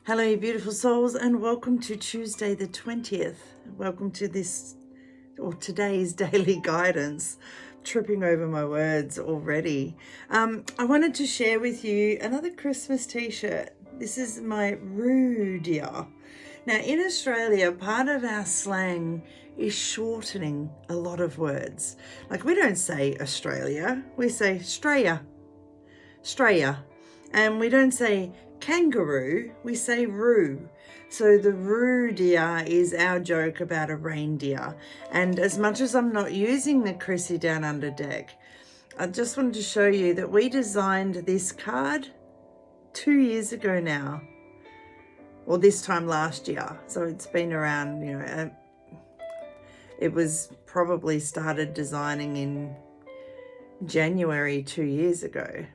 Hello, you beautiful souls, and welcome to Tuesday the 20th. Welcome to this, or today's daily guidance. Tripping over my words already. I wanted to share with you another Christmas t-shirt. This is my Roo dear. Now, in Australia, part of our slang is shortening a lot of words. Like, we don't say Australia, we say Straya. Straya. And we don't say kangaroo, we say roo. So the roo deer is our joke about a reindeer. And as much as I'm not using the Chrissy Down Under deck, I just wanted to show you that we designed this card 2 years ago now, or this time last year. So it's been around, it was probably started designing in January 2 years ago.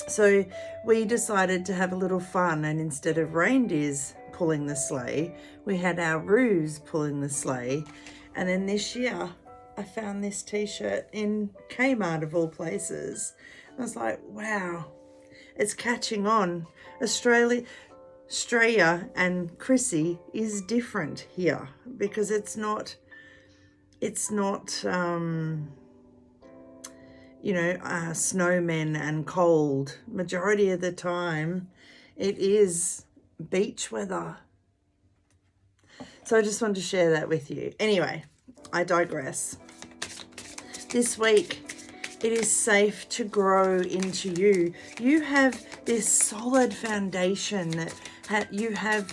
So we decided to have a little fun, and instead of reindeers pulling the sleigh, we had our roos pulling the sleigh. And then this year I found this t-shirt in Kmart of all places. I was like, wow, it's catching on. Australia and Chrissy is different here because it's not snowmen and cold. Majority of the time, it is beach weather. So I just wanted to share that with you. Anyway, I digress. This week, it is safe to grow into you. You have this solid foundation that you have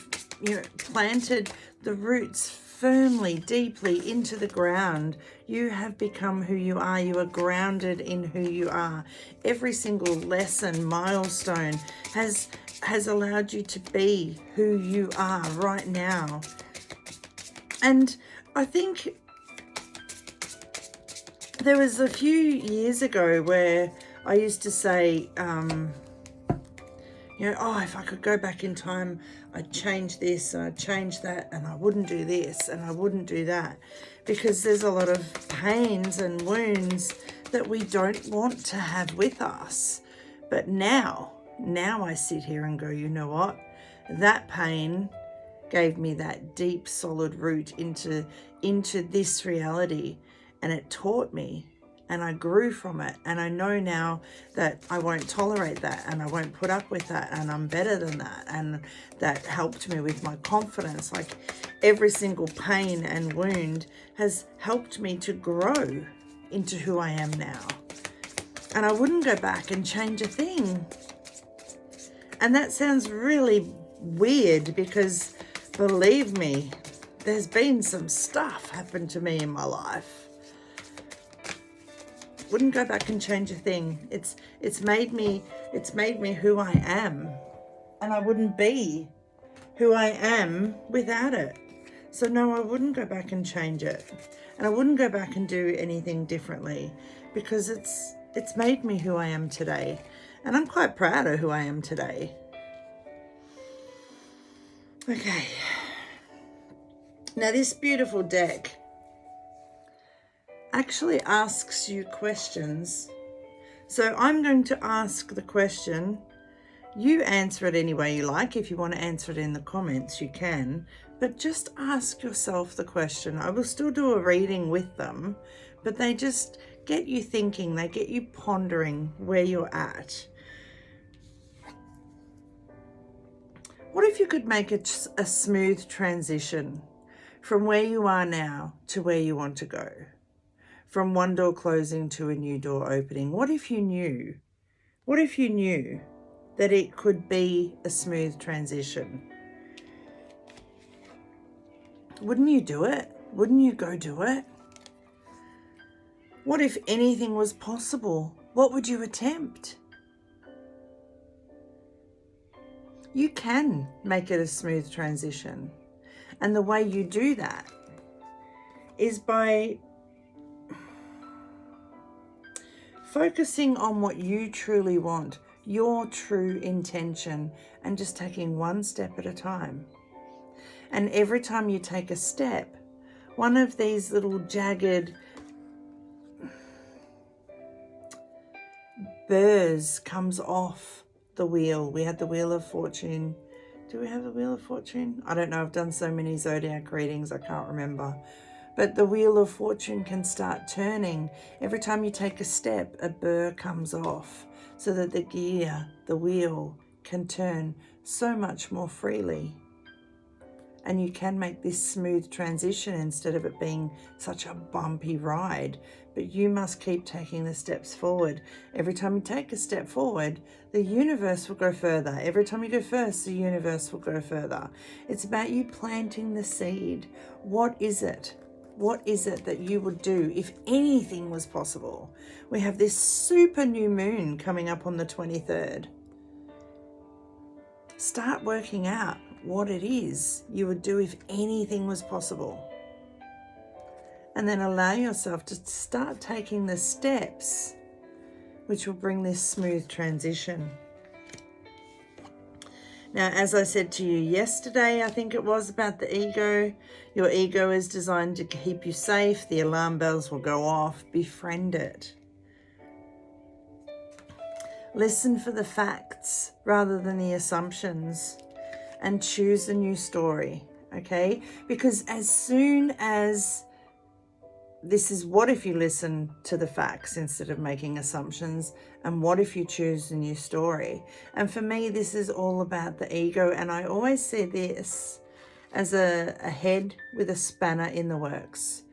planted the roots firmly, deeply into the ground. You have become who you are. You are grounded in who you are. Every single lesson, milestone has allowed you to be who you are right now. And I think there was a few years ago where I used to say, if I could go back in time, I'd change this and I'd change that, and I wouldn't do this and I wouldn't do that, because there's a lot of pains and wounds that we don't want to have with us. But now I sit here and go, you know what? That pain gave me that deep, solid root into this reality, and it taught me. And I grew from it, and I know now that I won't tolerate that, and I won't put up with that, and I'm better than that. And that helped me with my confidence. Like, every single pain and wound has helped me to grow into who I am now. And I wouldn't go back and change a thing. And that sounds really weird because, believe me, there's been some stuff happen to me in my life. Wouldn't go back and change a thing. It's made me who I am, and I wouldn't be who I am without it. So no, I wouldn't go back and change it, and I wouldn't go back and do anything differently, because it's made me who I am today, and I'm quite proud of who I am today. Okay, now this beautiful deck actually asks you questions. So I'm going to ask the question. You answer it any way you like. If you want to answer it in the comments, you can. But just ask yourself the question. I will still do a reading with them, but they just get you thinking. They get you pondering where you're at. What if you could make a smooth transition from where you are now to where you want to go? From one door closing to a new door opening. What if you knew that it could be a smooth transition? Wouldn't you do it? Wouldn't you go do it? What if anything was possible? What would you attempt? You can make it a smooth transition. And the way you do that is by focusing on what you truly want, your true intention, and just taking one step at a time. And every time you take a step, one of these little jagged burrs comes off the wheel. We had the Wheel of Fortune Do we have the Wheel of Fortune? I don't know. I've done so many zodiac readings, I can't remember. But the Wheel of Fortune can start turning. Every time you take a step, a burr comes off so that the gear, the wheel, can turn so much more freely. And you can make this smooth transition instead of it being such a bumpy ride. But you must keep taking the steps forward. Every time you take a step forward, the universe will go further. Every time you go first, the universe will go further. It's about you planting the seed. What is it? What is it that you would do if anything was possible? We have this super new moon coming up on the 23rd. Start working out what it is you would do if anything was possible. And then allow yourself to start taking the steps which will bring this smooth transition. Now, as I said to you yesterday, I think it was, about the ego, your ego is designed to keep you safe. The alarm bells will go off. Befriend it. Listen for the facts rather than the assumptions, and choose a new story, okay? Because as soon as this is, what if you listen to the facts instead of making assumptions, and what if you choose a new story? And for me, this is all about the ego, and I always see this as a head with a spanner in the works.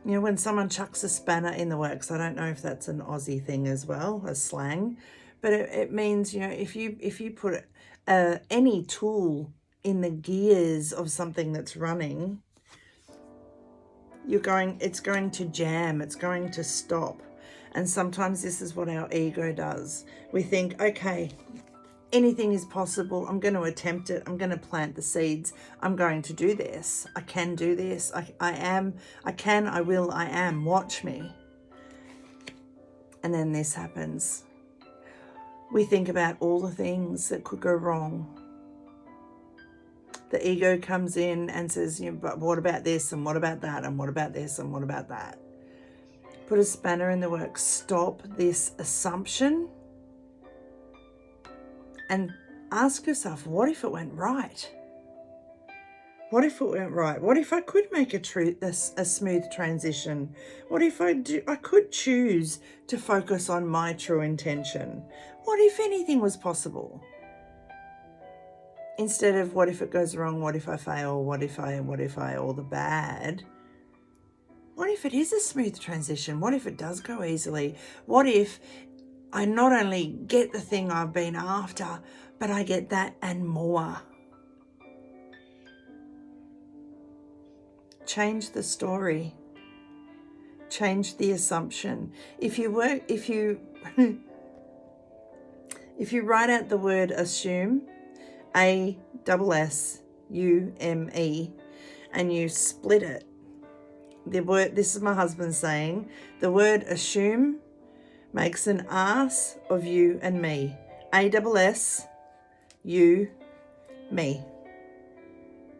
You know, when someone chucks a spanner in the works, I don't know if that's an Aussie thing as well, a slang, but it means, you know, if you put any tool in the gears of something that's running, it's going to jam, it's going to stop. And sometimes this is what our ego does. We think, okay, anything is possible. I'm going to attempt it. I'm going to plant the seeds. I'm going to do this. I can do this. I can, I will, I am. Watch me. And then this happens. We think about all the things that could go wrong. The ego comes in and says, you know, but what about this, and what about that, and what about this, and what about that? Put a spanner in the works. Stop this assumption and ask yourself, what if it went right? What if it went right? What if I could make a smooth transition? What if I could choose to focus on my true intention? What if anything was possible? Instead of what if it goes wrong, what if I fail, what if I, all the bad. What if it is a smooth transition? What if it does go easily? What if I not only get the thing I've been after, but I get that and more? Change the story. Change the assumption. If you write out the word assume, ASSUME, and you split it. This is my husband saying, the word assume makes an ass of you and me. ASS, you, me.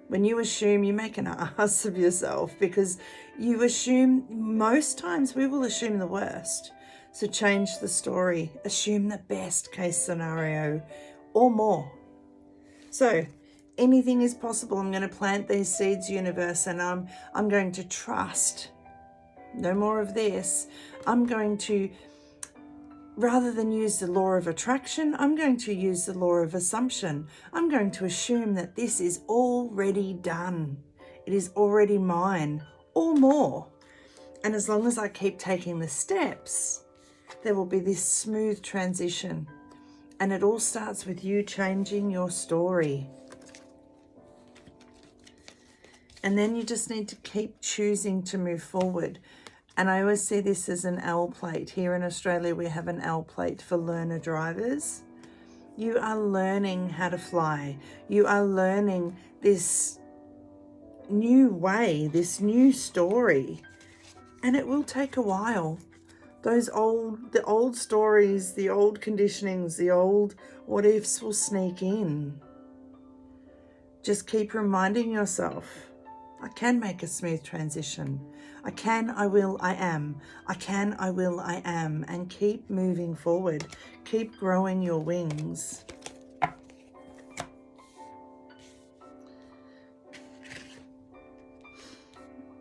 When you assume, you make an ass of yourself, because you assume, most times we will assume the worst. So change the story. Assume the best case scenario or more. So anything is possible. I'm going to plant these seeds, universe, and I'm going to trust. No more of this. I'm going to, rather than use the law of attraction, I'm going to use the law of assumption. I'm going to assume that this is already done. It is already mine, or more. And as long as I keep taking the steps, there will be this smooth transition. And it all starts with you changing your story. And then you just need to keep choosing to move forward. And I always see this as an L plate. Here in Australia, we have an L plate for learner drivers. You are learning how to fly. You are learning this new way, this new story. And it will take a while. The old stories, the old conditionings, the old what ifs will sneak in. Just keep reminding yourself, I can make a smooth transition. I can, I will, I am. I can, I will, I am. And keep moving forward. Keep growing your wings.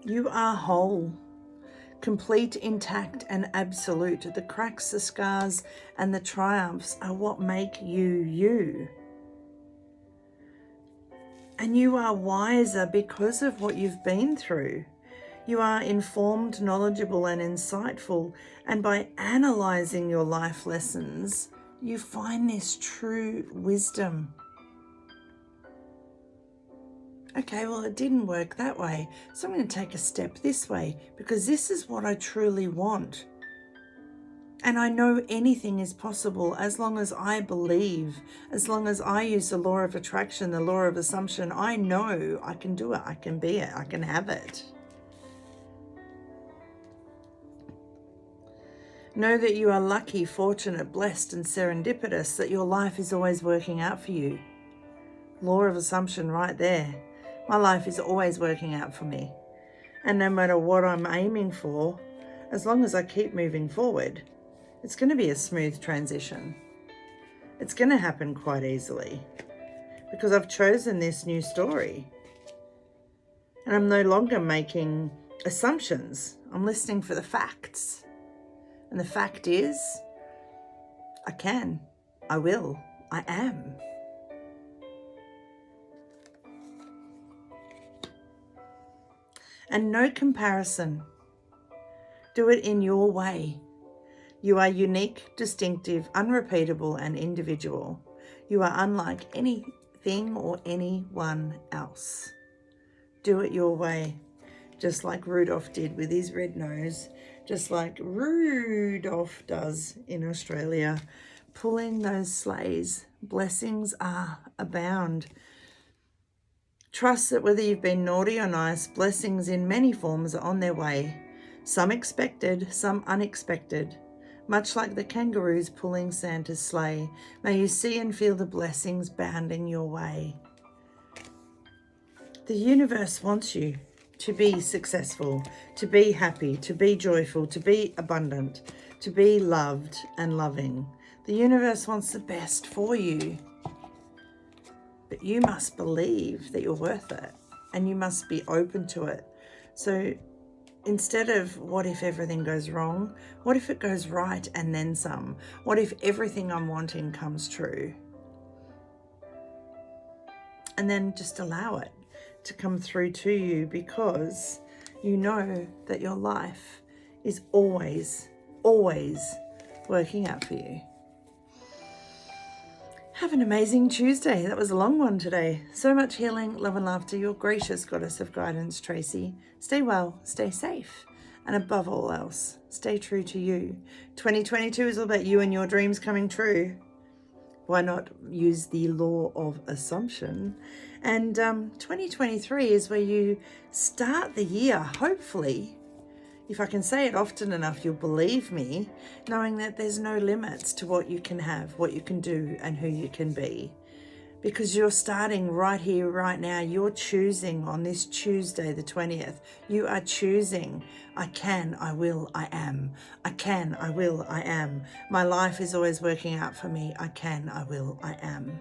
You are whole, complete, intact, and absolute. The cracks, the scars, and the triumphs are what make you you. And you are wiser because of what you've been through. You are informed, knowledgeable, and insightful. And by analysing your life lessons, you find this true wisdom. Okay, well, it didn't work that way, so I'm going to take a step this way because this is what I truly want. And I know anything is possible as long as I believe, as long as I use the law of attraction, the law of assumption. I know I can do it, I can be it, I can have it. Know that you are lucky, fortunate, blessed, and serendipitous, that your life is always working out for you. Law of assumption right there. My life is always working out for me. And no matter what I'm aiming for, as long as I keep moving forward, it's going to be a smooth transition. It's going to happen quite easily because I've chosen this new story. And I'm no longer making assumptions. I'm listening for the facts. And the fact is, I can, I will, I am. And no comparison. Do it in your way. You are unique, distinctive, unrepeatable, and individual. You are unlike anything or anyone else. Do it your way, just like Rudolph did with his red nose, just like Rudolph does in Australia, pulling those sleighs. Blessings are abound. Trust that whether you've been naughty or nice, blessings in many forms are on their way. Some expected, some unexpected. Much like the kangaroos pulling Santa's sleigh, may you see and feel the blessings bounding your way. The universe wants you to be successful, to be happy, to be joyful, to be abundant, to be loved and loving. The universe wants the best for you. But you must believe that you're worth it and you must be open to it. So instead of what if everything goes wrong, what if it goes right and then some? What if everything I'm wanting comes true? And then just allow it to come through to you because you know that your life is always, always working out for you. Have an amazing Tuesday. That was a long one today. So much healing, love and laughter. Your gracious goddess of guidance, Tracy. Stay well, stay safe, and above all else, stay true to you. 2022 is all about you and your dreams coming true. Why not use the law of assumption? And 2023 is where you start the year, hopefully. If I can say it often enough, you'll believe me, knowing that there's no limits to what you can have, what you can do, and who you can be. Because you're starting right here, right now. You're choosing on this Tuesday, the 20th. You are choosing, I can, I will, I am. I can, I will, I am. My life is always working out for me. I can, I will, I am.